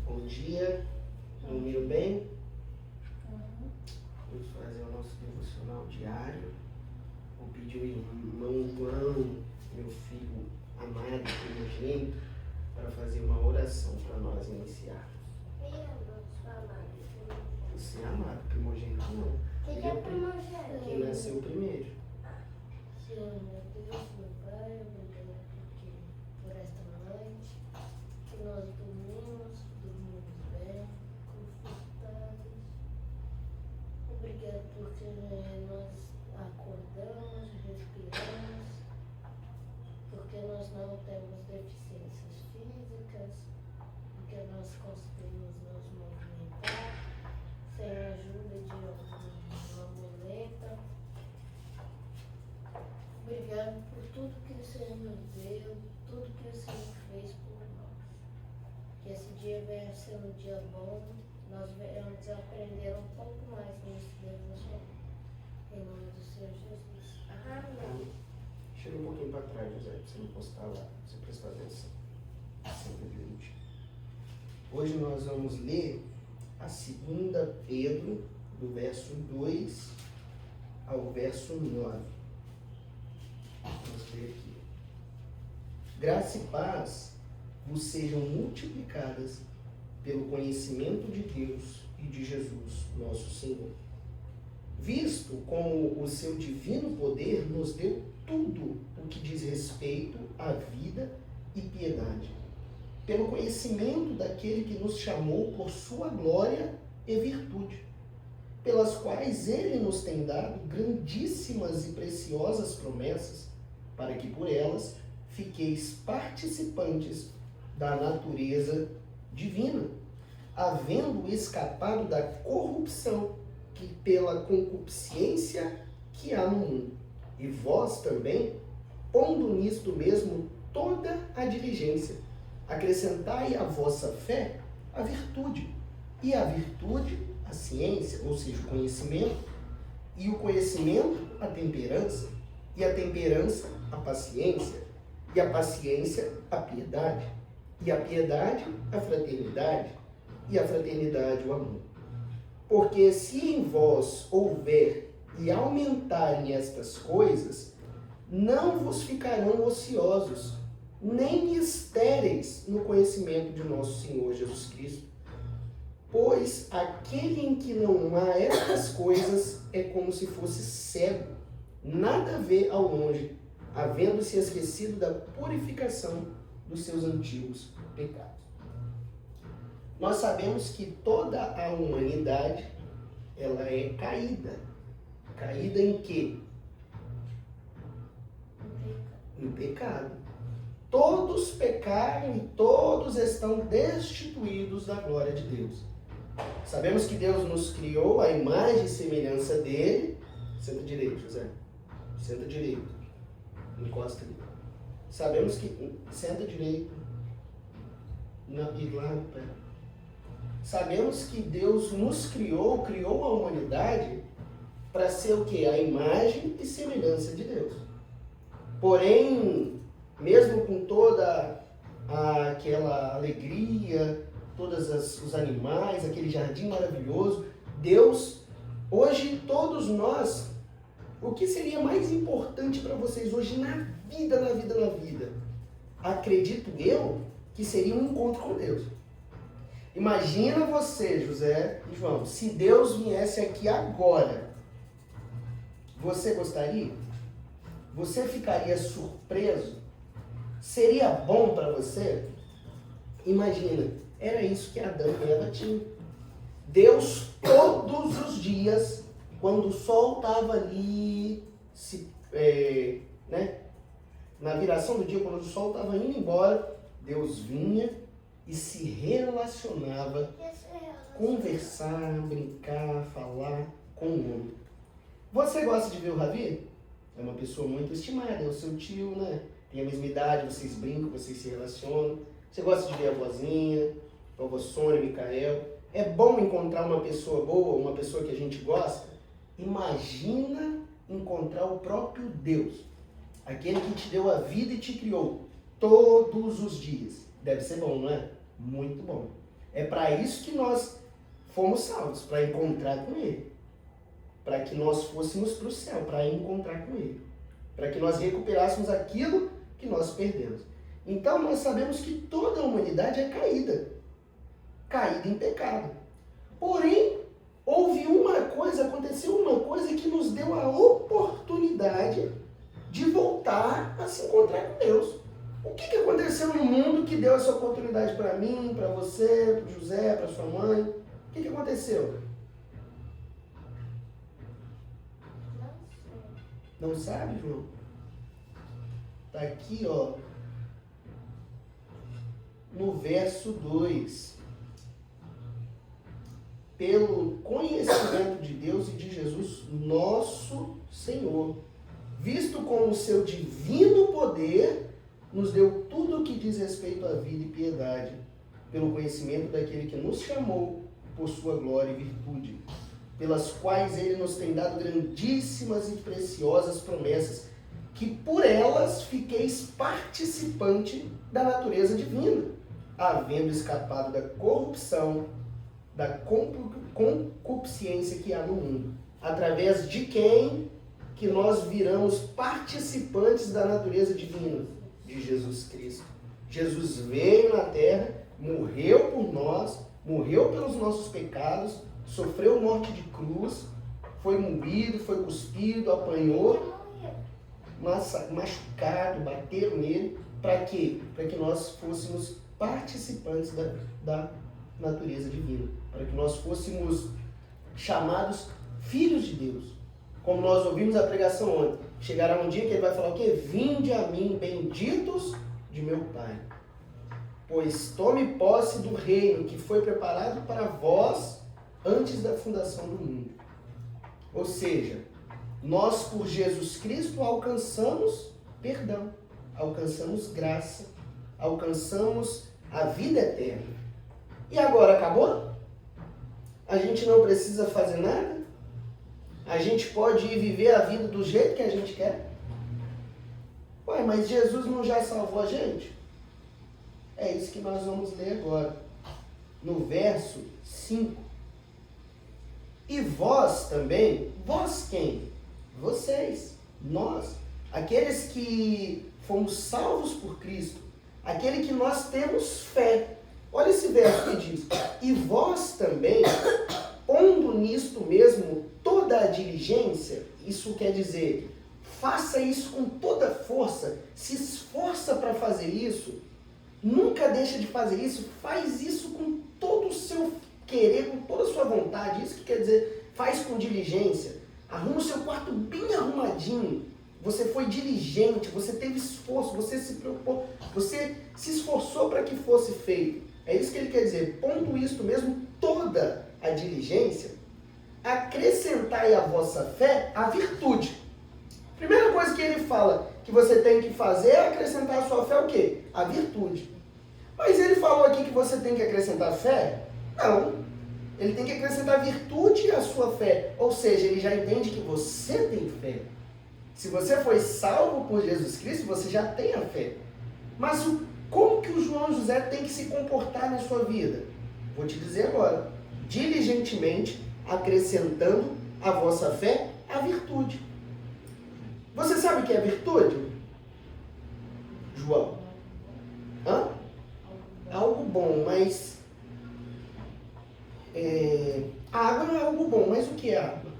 Bom dia, dormiram bem? Vamos fazer o nosso devocional diário. Vou pedir ao irmão João, meu filho amado, primogênito, para fazer uma oração para nós iniciarmos. Você é amado, primogênito não. Quem é primogênito? Quem nasceu primeiro. Senhor, meu Deus, meu Pai, obrigado por esta noite, que nós dormimos bem, confortáveis. Obrigado porque nós acordamos, respiramos, porque nós não temos deficiências físicas, porque nós conseguimos nos movimentar sem a ajuda de alguma muleta. Obrigado por tudo que o Senhor nos deu, tudo que o Senhor fez por nós. Que esse dia venha ser um dia bom, nós venhamos aprender um pouco mais nesse devocional. Em nome do Senhor Jesus. Amém. Chega um pouquinho para trás, José, para você não postar lá, para você prestar atenção. Sempre permite. Hoje nós vamos ler a 2 Pedro, do verso 2 ao verso 9. Vamos ler aqui. Graça e paz vos sejam multiplicadas pelo conhecimento de Deus e de Jesus, nosso Senhor. Visto como o seu divino poder nos deu tudo o que diz respeito à vida e piedade, pelo conhecimento daquele que nos chamou por sua glória e virtude, pelas quais ele nos tem dado grandíssimas e preciosas promessas, para que por elas fiqueis participantes da natureza divina, havendo escapado da corrupção que pela concupiscência que há no mundo. E vós também, pondo nisto mesmo toda a diligência, acrescentai à vossa fé a virtude, e a virtude a ciência, ou seja, o conhecimento, e o conhecimento a temperança, e a temperança a paciência, e a paciência a piedade, e a piedade a fraternidade, e a fraternidade o amor. Porque se em vós houver e aumentarem estas coisas, não vos ficarão ociosos, nem estéreis no conhecimento de nosso Senhor Jesus Cristo. Pois aquele em que não há estas coisas é como se fosse cego, nada vê ao longe, havendo-se esquecido da purificação dos seus antigos pecados. Nós sabemos que toda a humanidade, ela é caída. Caída em quê? Em pecado. Todos pecaram e todos estão destituídos da glória de Deus. Sabemos que Deus nos criou à imagem e semelhança dele. Senta direito, José. Senta direito. Encosta ali. Sabemos que... Senta direito. E lá no pé. Sabemos que Deus nos criou a humanidade para ser o quê? A imagem e semelhança de Deus. Porém, mesmo com toda aquela alegria, todos os animais, aquele jardim maravilhoso, Deus, hoje todos nós, o que seria mais importante para vocês hoje na vida? Acredito eu que seria um encontro com Deus. Imagina você, José e João, se Deus viesse aqui agora, você gostaria? Você ficaria surpreso? Seria bom para você? Imagina, era isso que Adão e Eva tinham. Deus, todos os dias, quando o sol estava ali, na viração do dia, quando o sol estava indo embora, Deus vinha e se relacionava, conversar, brincar, falar com o homem. Você gosta de ver o Ravi? É uma pessoa muito estimada, é o seu tio, né? Tem a mesma idade, vocês brincam, vocês se relacionam. Você gosta de ver a vozinha, a avó Sônia, Micael. É bom encontrar uma pessoa boa, uma pessoa que a gente gosta. Imagina encontrar o próprio Deus, aquele que te deu a vida e te criou todos os dias. Deve ser bom, não é? Muito bom. É para isso que nós fomos salvos, para encontrar com Ele. Para que nós fôssemos para o céu, para encontrar com Ele. Para que nós recuperássemos aquilo que nós perdemos. Então nós sabemos que toda a humanidade é caída. Caída em pecado. Porém, aconteceu uma coisa que nos deu a oportunidade de voltar a se encontrar com Deus. O que aconteceu no mundo que deu essa oportunidade para mim, para você, para o José, para sua mãe? O que aconteceu? Não sabe, João? Está aqui, ó, no verso 2. Pelo conhecimento de Deus e de Jesus, nosso Senhor, visto como o seu divino poder nos deu tudo o que diz respeito à vida e piedade, pelo conhecimento daquele que nos chamou por sua glória e virtude, pelas quais ele nos tem dado grandíssimas e preciosas promessas, que por elas fiqueis participante da natureza divina, havendo escapado da corrupção, da concupiscência que há no mundo, através de quem que nós viramos participantes da natureza divina de Jesus Cristo. Jesus veio na terra, morreu por nós, morreu pelos nossos pecados, sofreu morte de cruz, foi moído, foi cuspido, apanhou, machucado, bateram nele. Para quê? Para que nós fôssemos participantes da natureza divina. Para que nós fôssemos chamados filhos de Deus. Como nós ouvimos a pregação ontem. Chegará um dia que ele vai falar o quê? Vinde a mim, benditos de meu Pai. Pois tome posse do reino que foi preparado para vós antes da fundação do mundo. Ou seja, nós por Jesus Cristo alcançamos perdão, alcançamos graça, alcançamos a vida eterna. E agora acabou? A gente não precisa fazer nada? A gente pode ir viver a vida do jeito que a gente quer? Ué, mas Jesus não já salvou a gente? É isso que nós vamos ler agora. No verso 5. E vós também, vós quem? Vocês, nós, aqueles que fomos salvos por Cristo, aquele que nós temos fé. Olha esse verso que diz, e vós também, pondo nisto mesmo toda a diligência, isso quer dizer, faça isso com toda força, se esforça para fazer isso, nunca deixa de fazer isso, faz isso com todo o seu querer, com toda a sua vontade, isso que quer dizer, faz com diligência, arruma o seu quarto bem arrumadinho, você foi diligente, você teve esforço, você se preocupou, você se esforçou para que fosse feito. É isso que ele quer dizer, pondo isto mesmo, toda a diligência, acrescentai à vossa fé a virtude. Primeira coisa que ele fala que você tem que fazer é acrescentar à sua fé o quê? A virtude. Mas ele falou aqui que você tem que acrescentar fé? Não. Ele tem que acrescentar virtude à sua fé. Ou seja, ele já entende que você tem fé. Se você foi salvo por Jesus Cristo, você já tem a fé. Mas como que o João José tem que se comportar na sua vida? Vou te dizer agora. Diligentemente, acrescentando à vossa fé a virtude. Você sabe o que é virtude? João? Hã? Algo bom, mas... A água não é algo bom, mas o que é água?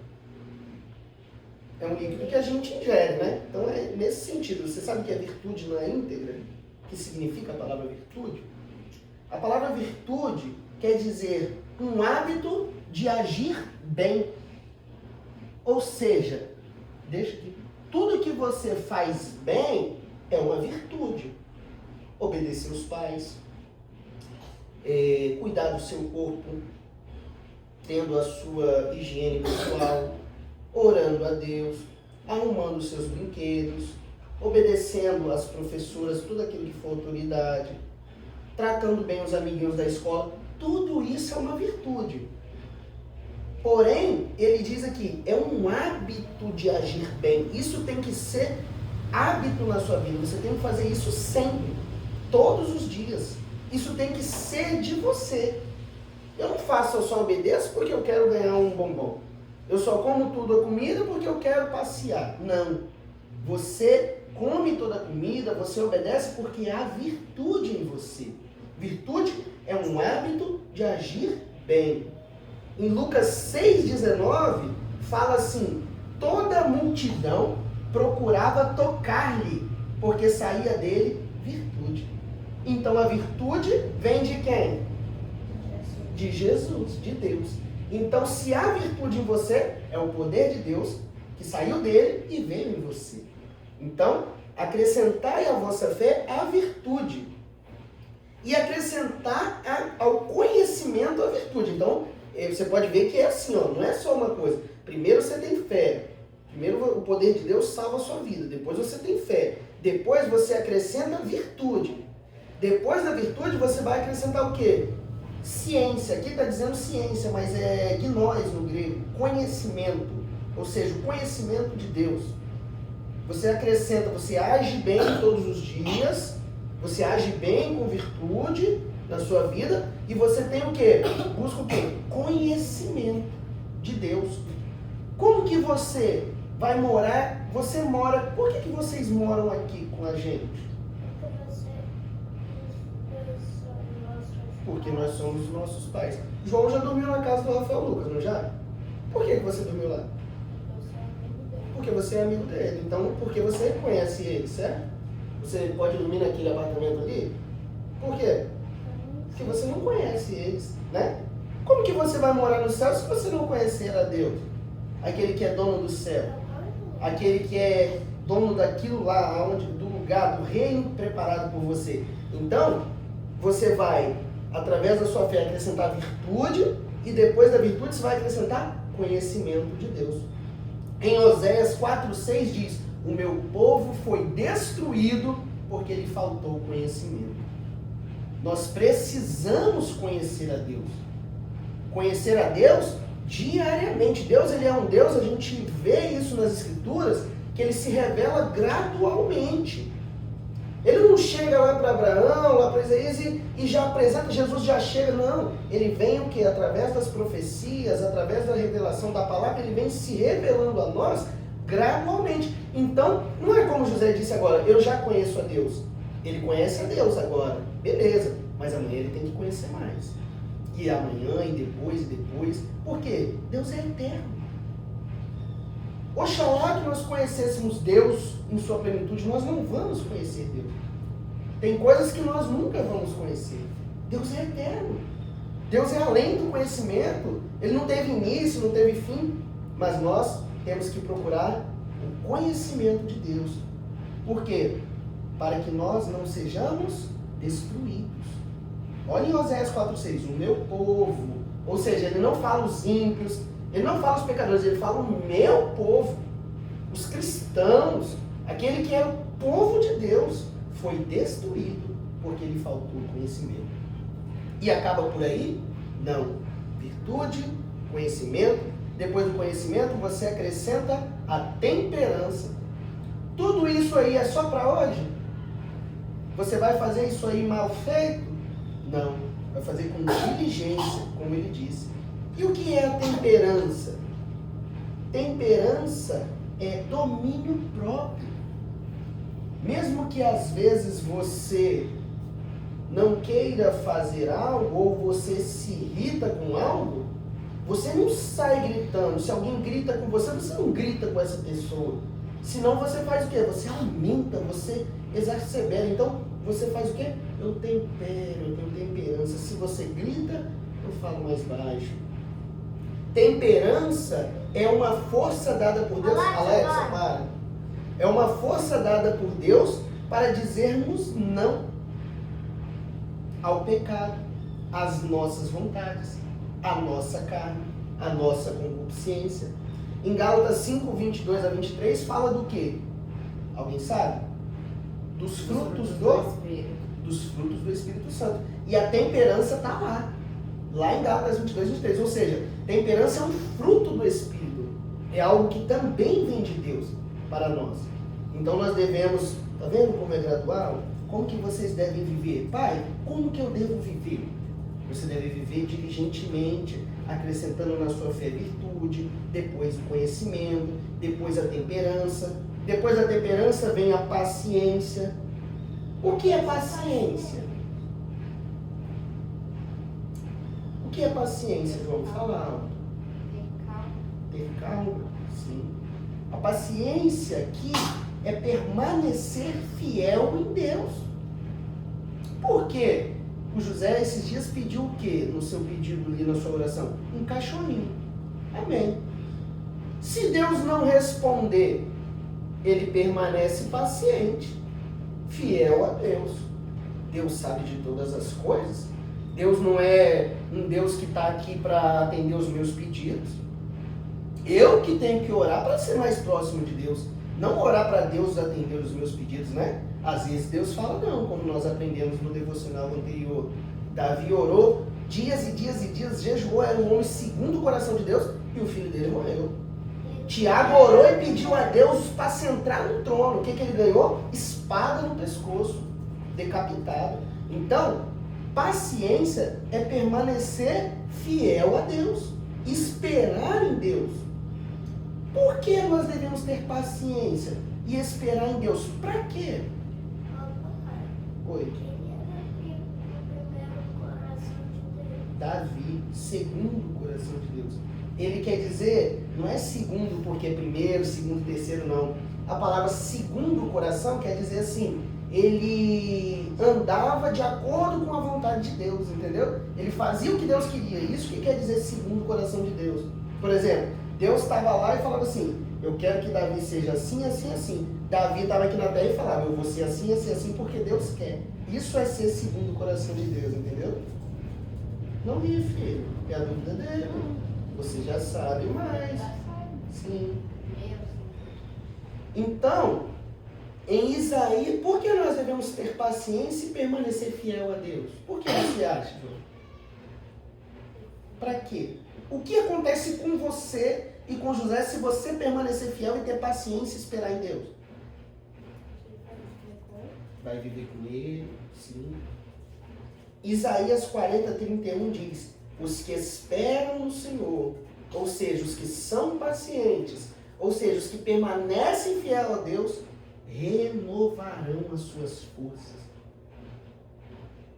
É um líquido que a gente ingere, né? Então é nesse sentido. Você sabe o que é virtude na íntegra? O que significa a palavra virtude? A palavra virtude quer dizer um hábito de agir bem. Ou seja, deixa aqui. Tudo que você faz bem é uma virtude. Obedecer os pais, cuidar do seu corpo, tendo a sua higiene pessoal, orando a Deus, arrumando os seus brinquedos, obedecendo às professoras, tudo aquilo que for autoridade, tratando bem os amiguinhos da escola, tudo isso é uma virtude. Porém, ele diz aqui, é um hábito de agir bem. Isso tem que ser hábito na sua vida. Você tem que fazer isso sempre, todos os dias. Isso tem que ser de você. Eu não faço, eu só obedeço porque eu quero ganhar um bombom. Eu só como toda a comida porque eu quero passear. Não. Você come toda a comida, você obedece porque há virtude em você. Virtude é um hábito de agir bem. Em Lucas 6,19, fala assim: toda a multidão procurava tocar-lhe, porque saía dele virtude. Então a virtude vem de quem? De Jesus, de Deus. Então, se há virtude em você, é o poder de Deus que saiu dele e veio em você. Então, acrescentai à vossa fé a virtude. E acrescentar ao conhecimento a virtude. Então, você pode ver que é assim, ó, não é só uma coisa. Primeiro você tem fé. Primeiro o poder de Deus salva a sua vida. Depois você tem fé. Depois você acrescenta virtude. Depois da virtude você vai acrescentar o quê? Ciência. Aqui está dizendo ciência, mas é gnós no grego. Conhecimento. Ou seja, o conhecimento de Deus. Você acrescenta, você age bem todos os dias. Você age bem com virtude na sua vida. E você tem o quê? Busca o quê? Conhecimento de Deus. Como que você vai morar? Você mora... Por que vocês moram aqui com a gente? Porque nós somos os nossos pais. João já dormiu na casa do Rafael Lucas, não já? Por que você dormiu lá? Porque você é amigo dele. Então, porque você conhece ele, certo? Você pode dormir naquele apartamento ali? Por quê? Porque você não conhece eles, né? Como que você vai morar no céu se você não conhecer a Deus? Aquele que é dono do céu. Aquele que é dono daquilo lá, do lugar, do reino preparado por você. Então, você vai, através da sua fé, acrescentar virtude, e depois da virtude você vai acrescentar conhecimento de Deus. Em Oséias 4,6 diz: o meu povo foi destruído porque lhe faltou conhecimento. Nós precisamos conhecer a Deus. Conhecer a Deus diariamente. Deus, ele é um Deus, a gente vê isso nas Escrituras, que ele se revela gradualmente. Ele não chega lá para Abraão, lá para Isaías e já apresenta, Jesus já chega, não. Ele vem o que? Através das profecias, através da revelação da palavra, ele vem se revelando a nós gradualmente. Então, não é como José disse agora, eu já conheço a Deus. Ele conhece a Deus agora, beleza, mas amanhã ele tem que conhecer mais. E amanhã, e depois. Por quê? Deus é eterno. Oxalá que nós conhecêssemos Deus em sua plenitude, nós não vamos conhecer Deus. Tem coisas que nós nunca vamos conhecer. Deus é eterno. Deus é além do conhecimento. Ele não teve início, não teve fim. Mas nós temos que procurar o conhecimento de Deus. Por quê? Para que nós não sejamos destruídos. Olha em Oséias 4,6, o meu povo. Ou seja, ele não fala os ímpios, ele não fala os pecadores, ele fala o meu povo. Os cristãos, aquele que é o povo de Deus, foi destruído porque lhe faltou conhecimento. E acaba por aí? Não. Virtude, conhecimento. Depois do conhecimento, você acrescenta a temperança. Tudo isso aí é só para hoje? Você vai fazer isso aí mal feito? Não. Vai fazer com diligência, como ele disse. E o que é a temperança? Temperança é domínio próprio. Mesmo que às vezes você não queira fazer algo ou você se irrita com algo, você não sai gritando. Se alguém grita com você, você não grita com essa pessoa. Senão você faz o quê? Você aumenta, você exacerbera. Então você faz o quê? Eu tempero, eu tenho temperança. Se você grita, eu falo mais baixo. Temperança é uma força dada por Deus. Alexa, para. É uma força dada por Deus para dizermos não ao pecado, às nossas vontades, à nossa carne, à nossa concupiscência. Em Gálatas 5, 22 a 23 fala do quê? Alguém sabe? Dos frutos do Espírito Santo. E a temperança está lá em Gálatas 22, 23. Ou seja, temperança é um fruto do Espírito. É algo que também vem de Deus para nós. Então nós devemos, tá vendo como é gradual? Como que vocês devem viver? Pai, como que eu devo viver? Você deve viver diligentemente, acrescentando na sua fé virtude, depois o conhecimento, depois a temperança. Depois da temperança vem a paciência. O que é paciência? O que é paciência, João? Fala. Ter calma, sim. A paciência aqui é permanecer fiel em Deus. Por quê? O José esses dias pediu o quê? No seu pedido ali, na sua oração? Um cachorrinho. Amém. Se Deus não responder, ele permanece paciente, fiel a Deus. Deus sabe de todas as coisas. Deus não é um Deus que está aqui para atender os meus pedidos. Eu que tenho que orar para ser mais próximo de Deus. Não orar para Deus atender os meus pedidos, né? Às vezes Deus fala não, como nós aprendemos no devocional anterior. Davi orou dias e dias e dias, jejuou, era um homem segundo o coração de Deus e o filho dele morreu. Tiago orou e pediu a Deus para centrar no trono. O que ele ganhou? Espada no pescoço, decapitado. Então, paciência é permanecer fiel a Deus, esperar em Deus. Por que nós devemos ter paciência e esperar em Deus? Para quê? Oi. Davi, segundo o coração de Deus. Ele quer dizer, não é segundo porque é primeiro, segundo, terceiro, não. A palavra segundo o coração quer dizer assim, ele andava de acordo com a vontade de Deus, entendeu? Ele fazia o que Deus queria. Isso que quer dizer segundo o coração de Deus. Por exemplo, Deus estava lá e falava assim, eu quero que Davi seja assim, assim, assim. Davi estava aqui na terra e falava, eu vou ser assim, assim, assim, porque Deus quer. Isso é ser segundo o coração de Deus, entendeu? Não ri, filho. É a dúvida dele. Você já sabe mais. Sim. Então, em Isaías, por que nós devemos ter paciência e permanecer fiel a Deus? Por que você acha, João? Para quê? O que acontece com você e com José se você permanecer fiel e ter paciência e esperar em Deus? Vai viver com ele, sim. Isaías 40:31 diz, os que esperam no Senhor, ou seja, os que são pacientes, ou seja, os que permanecem fiel a Deus, renovarão as suas forças.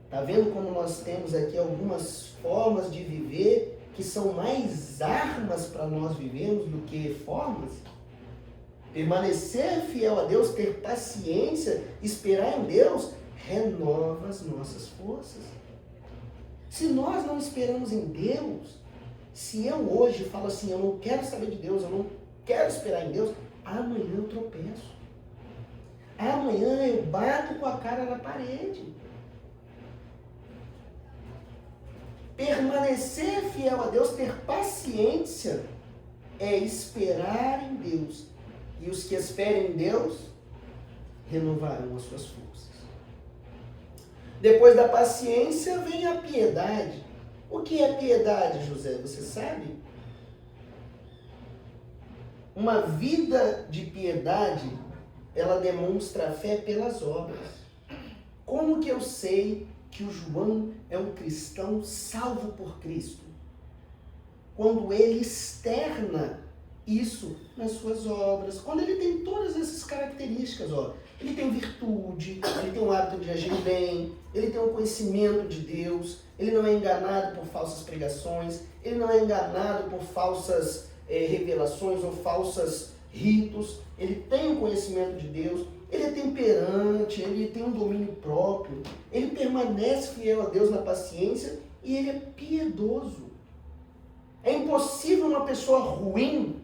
Está vendo como nós temos aqui algumas formas de viver que são mais armas para nós vivermos do que formas? Permanecer fiel a Deus, ter paciência, esperar em Deus, renova as nossas forças. Se nós não esperamos em Deus, se eu hoje falo assim, eu não quero saber de Deus, eu não quero esperar em Deus, amanhã eu tropeço. Amanhã eu bato com a cara na parede. Permanecer fiel a Deus, ter paciência, é esperar em Deus. E os que esperem em Deus, renovarão as suas forças. Depois da paciência vem a piedade. O que é piedade, José? Você sabe? Uma vida de piedade, ela demonstra a fé pelas obras. Como que eu sei que o João é um cristão salvo por Cristo? Quando ele externa isso nas suas obras, quando ele tem todas essas características, ó. Ele tem virtude, ele tem um hábito de agir bem, ele tem um conhecimento de Deus, ele não é enganado por falsas pregações, ele não é enganado por falsas revelações ou falsos ritos, ele tem um conhecimento de Deus, ele é temperante, ele tem um domínio próprio, ele permanece fiel a Deus na paciência e ele é piedoso. É impossível uma pessoa ruim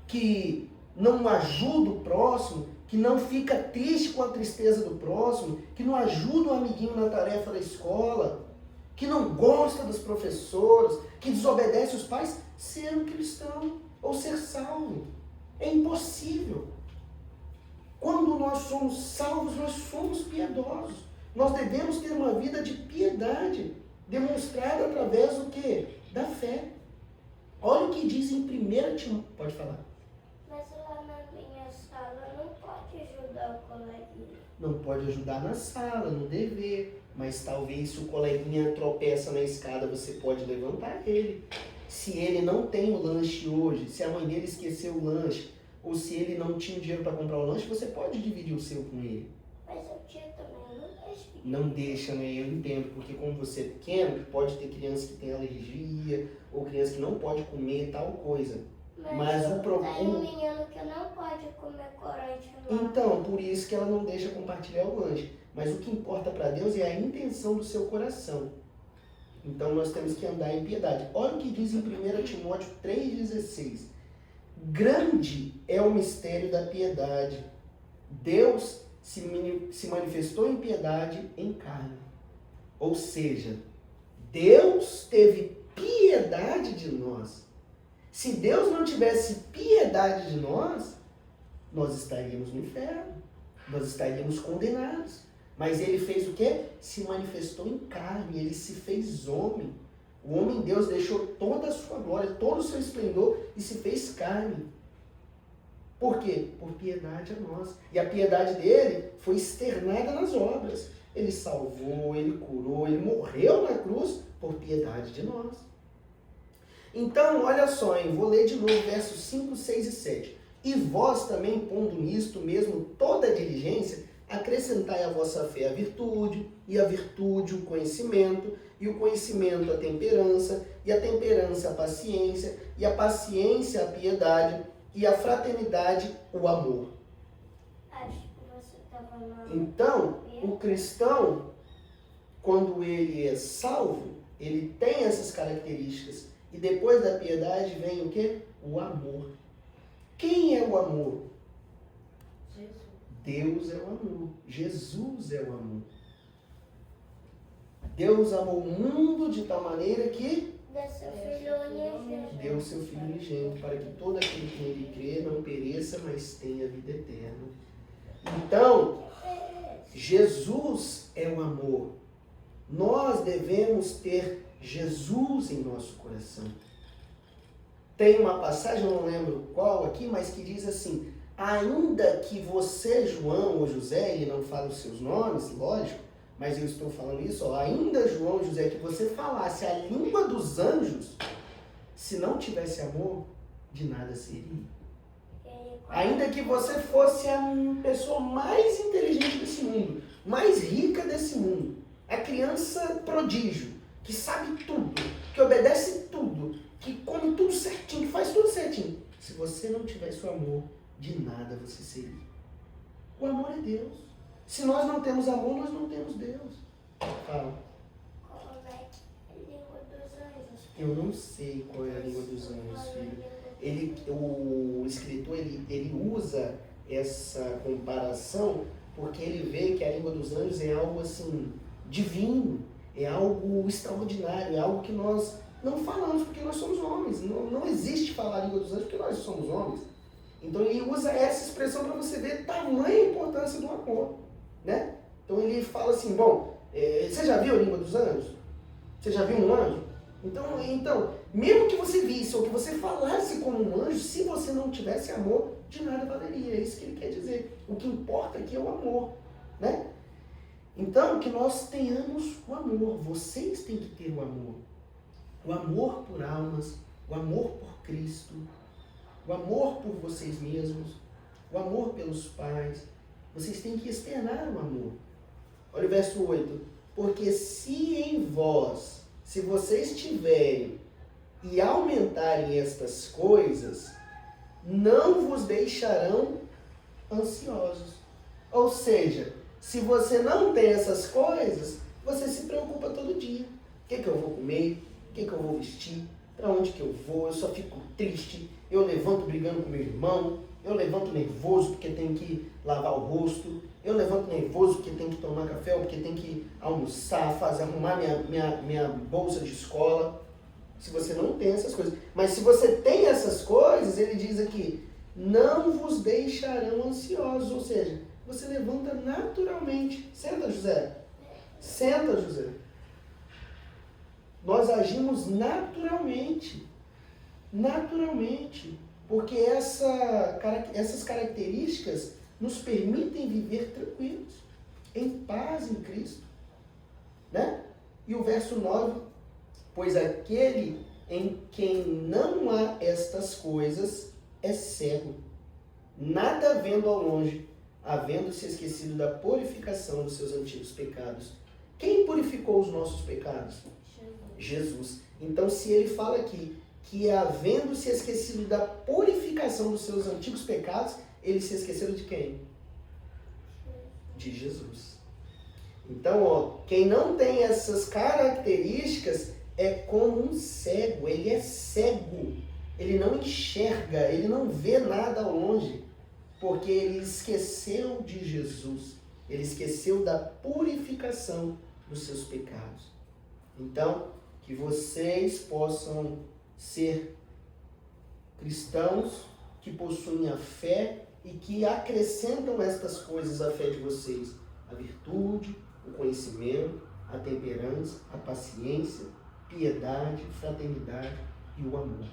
que não ajuda o próximo, que não fica triste com a tristeza do próximo, que não ajuda o amiguinho na tarefa da escola, que não gosta dos professores, que desobedece os pais, ser um cristão ou ser salvo. É impossível. Quando nós somos salvos, nós somos piedosos. Nós devemos ter uma vida de piedade, demonstrada através do quê? Da fé. Olha o que diz em 1 Timóteo. Pode falar. Mas lá na minha sala não pode ajudar o coleguinha. Não pode ajudar na sala, no dever. mas talvez se o coleguinha tropeça na escada, você pode levantar ele. Se ele não tem o lanche hoje, se a mãe dele esqueceu o lanche, ou se ele não tinha dinheiro para comprar o lanche, você pode dividir o seu com ele. Mas a tia também não deixa. Não deixa, né? Eu entendo, porque como você é pequeno, pode ter criança que tem alergia, ou criança que não pode comer tal coisa. Mas o Tem um menino que não pode comer corante lá. Então, por isso que ela não deixa compartilhar o lanche. Mas o que importa para Deus é a intenção do seu coração. Então nós temos que andar em piedade. Olha o que diz em 1 Timóteo 3,16. Grande é o mistério da piedade. Deus se manifestou em piedade em carne. Ou seja, Deus teve piedade de nós. Se Deus não tivesse piedade de nós, nós estaríamos no inferno. Nós estaríamos condenados. Mas ele fez o quê? Se manifestou em carne, ele se fez homem. O homem Deus deixou toda a sua glória, todo o seu esplendor e se fez carne. Por quê? Por piedade a nós. E a piedade dele foi externada nas obras. Ele salvou, ele curou, ele morreu na cruz por piedade de nós. Então, olha só, hein? Vou ler de novo versos 5, 6 e 7. E vós também, pondo nisto mesmo toda a diligência, acrescentai à vossa fé a virtude, e a virtude o conhecimento, e o conhecimento a temperança, e a temperança a paciência, e a paciência a piedade, e a fraternidade o amor. Acho que você estava lá. Então, o cristão, quando ele é salvo, ele tem essas características. E depois da piedade vem o quê? O amor. Quem é o amor? Jesus. Deus é o amor. Jesus é o amor. Deus amou o mundo de tal maneira que deu seu Filho unigênito para que todo aquele que nele crê não pereça, mas tenha vida eterna. Então, Jesus é o amor. Nós devemos ter Jesus em nosso coração. Tem uma passagem, eu não lembro qual aqui, mas que diz assim: ainda que você, João ou José, ele não fala os seus nomes, lógico, mas eu estou falando isso, ó, ainda João, José, que você falasse a língua dos anjos, se não tivesse amor, de nada seria. Ainda que você fosse a pessoa mais inteligente desse mundo, mais rica desse mundo, a criança prodígio, que sabe tudo, que obedece tudo, que come tudo certinho, que faz tudo certinho. Se você não tivesse o amor, de nada você seria. O amor é Deus. Se nós não temos amor, nós não temos Deus. Fala. Qual é a língua dos anjos? Eu não sei qual é a língua dos anjos, filho. O escritor ele usa essa comparação porque ele vê que a língua dos anjos é algo assim divino, é algo extraordinário, é algo que nós não falamos porque nós somos homens. Não existe falar a língua dos anjos porque nós somos homens. Então ele usa essa expressão para você ver tamanha importância do amor, né? Então ele fala assim, bom, você já viu a língua dos anjos? Você já viu um anjo? Então, mesmo que você visse ou que você falasse como um anjo, se você não tivesse amor, de nada valeria. É isso que ele quer dizer. O que importa aqui é o amor, né? Então, que nós tenhamos o amor. Vocês têm que ter o amor. O amor por almas, o amor por Cristo, o amor por vocês mesmos, o amor pelos pais. Vocês têm que externar o amor. Olha o verso 8. Porque se em vós, se vocês tiverem e aumentarem estas coisas, não vos deixarão ansiosos. Ou seja, se você não tem essas coisas, você se preocupa todo dia. O que eu vou comer? O que eu vou vestir? Para onde que eu vou? Eu só fico triste. Eu levanto brigando com meu irmão. Eu levanto nervoso porque tenho que lavar o rosto. Eu levanto nervoso porque tenho que tomar café ou porque tenho que almoçar, arrumar minha bolsa de escola. Se você não tem essas coisas. Mas se você tem essas coisas, ele diz aqui, não vos deixarão ansiosos. Ou seja, você levanta naturalmente. Senta, José. Senta, José. Nós agimos naturalmente. Naturalmente. Porque essas características nos permitem viver tranquilos, em paz em Cristo. né? E o verso 9, pois aquele em quem não há estas coisas é cego, nada vendo ao longe, havendo-se esquecido da purificação dos seus antigos pecados. Quem purificou os nossos pecados? Jesus. Então, se ele fala aqui que havendo-se esquecido da purificação dos seus antigos pecados, ele se esqueceu de quem? De Jesus. Então, quem não tem essas características é como um cego. Ele é cego. Ele não enxerga, ele não vê nada ao longe, porque ele esqueceu de Jesus. Ele esqueceu da purificação dos seus pecados. Então, que vocês possam ser cristãos que possuem a fé e que acrescentam estas coisas à fé de vocês: a virtude, o conhecimento, a temperança, a paciência, piedade, fraternidade e o amor.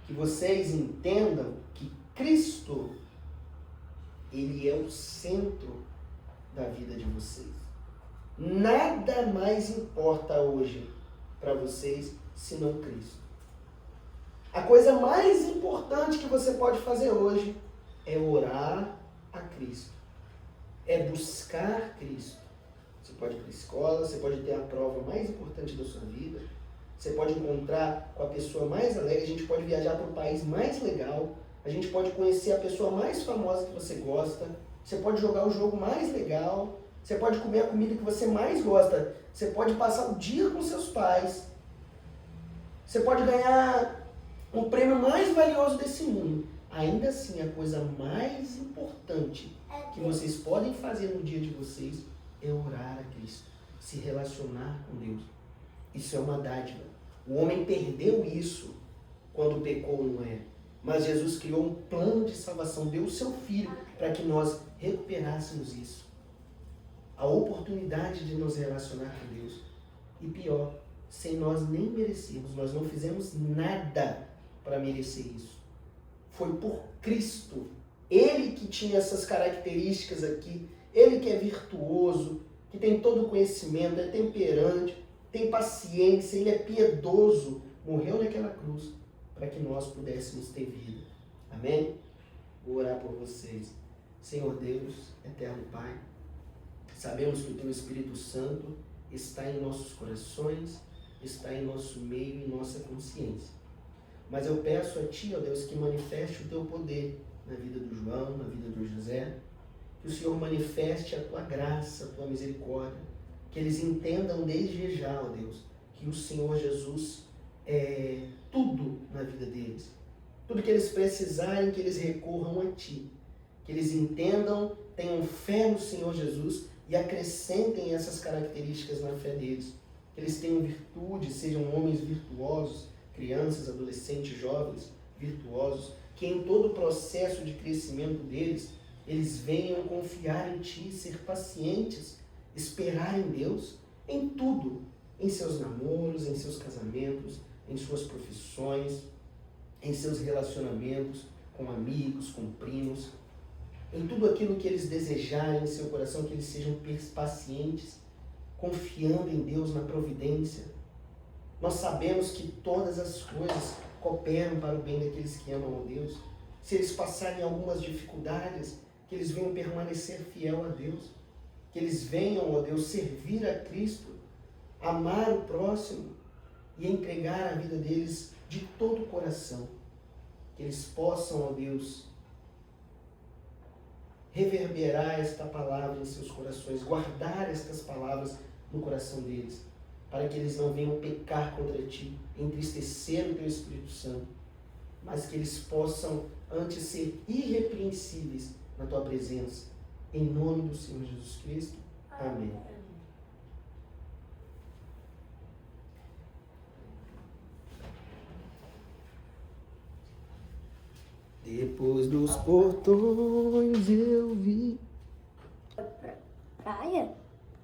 Que vocês entendam que Cristo, ele é o centro da vida de vocês. Nada mais importa hoje para vocês senão Cristo. A coisa mais importante que você pode fazer hoje é orar a Cristo. É buscar Cristo. Você pode ir para a escola, você pode ter a prova mais importante da sua vida, você pode encontrar com a pessoa mais alegre, a gente pode viajar para o país mais legal, a gente pode conhecer a pessoa mais famosa que você gosta, você pode jogar o jogo mais legal, você pode comer a comida que você mais gosta, você pode passar o dia com seus pais, você pode ganhar o prêmio mais valioso desse mundo. Ainda assim, a coisa mais importante que vocês podem fazer no dia de vocês é orar a Cristo, se relacionar com Deus. Isso é uma dádiva. O homem perdeu isso quando pecou, não é? Mas Jesus criou um plano de salvação, deu o seu Filho para que nós recuperássemos isso. A oportunidade de nos relacionar com Deus. E pior, sem nós nem merecermos, nós não fizemos nada para merecer isso. Foi por Cristo. Ele que tinha essas características aqui, ele que é virtuoso, que tem todo o conhecimento, é temperante, tem paciência, ele é piedoso, morreu naquela cruz para que nós pudéssemos ter vida. Amém? Vou orar por vocês. Senhor Deus, eterno Pai, sabemos que o Teu Espírito Santo está em nossos corações, está em nosso meio e nossa consciência. Mas eu peço a Ti, ó Deus, que manifeste o Teu poder na vida do João, na vida do José, que o Senhor manifeste a Tua graça, a Tua misericórdia, que eles entendam desde já, ó Deus, que o Senhor Jesus é tudo na vida deles. Tudo que eles precisarem, que eles recorram a Ti. Que eles entendam, tenham fé no Senhor Jesus e acrescentem essas características na fé deles. Que eles tenham virtude, sejam homens virtuosos, crianças, adolescentes, jovens virtuosos, que em todo o processo de crescimento deles, eles venham confiar em Ti, ser pacientes, esperar em Deus, em tudo, em seus namoros, em seus casamentos, em suas profissões, em seus relacionamentos com amigos, com primos, em tudo aquilo que eles desejarem em seu coração, que eles sejam pacientes, confiando em Deus, na providência. Nós sabemos que todas as coisas cooperam para o bem daqueles que amam a Deus. Se eles passarem algumas dificuldades, que eles venham permanecer fiel a Deus. Que eles venham, ó Deus, servir a Cristo, amar o próximo e entregar a vida deles de todo o coração. Que eles possam, ó Deus, reverberar esta palavra em seus corações, guardar estas palavras no coração deles, para que eles não venham pecar contra Ti, entristecer o Teu Espírito Santo, mas que eles possam antes ser irrepreensíveis na Tua presença. Em nome do Senhor Jesus Cristo. Amém. Depois dos portões eu vi. Praia?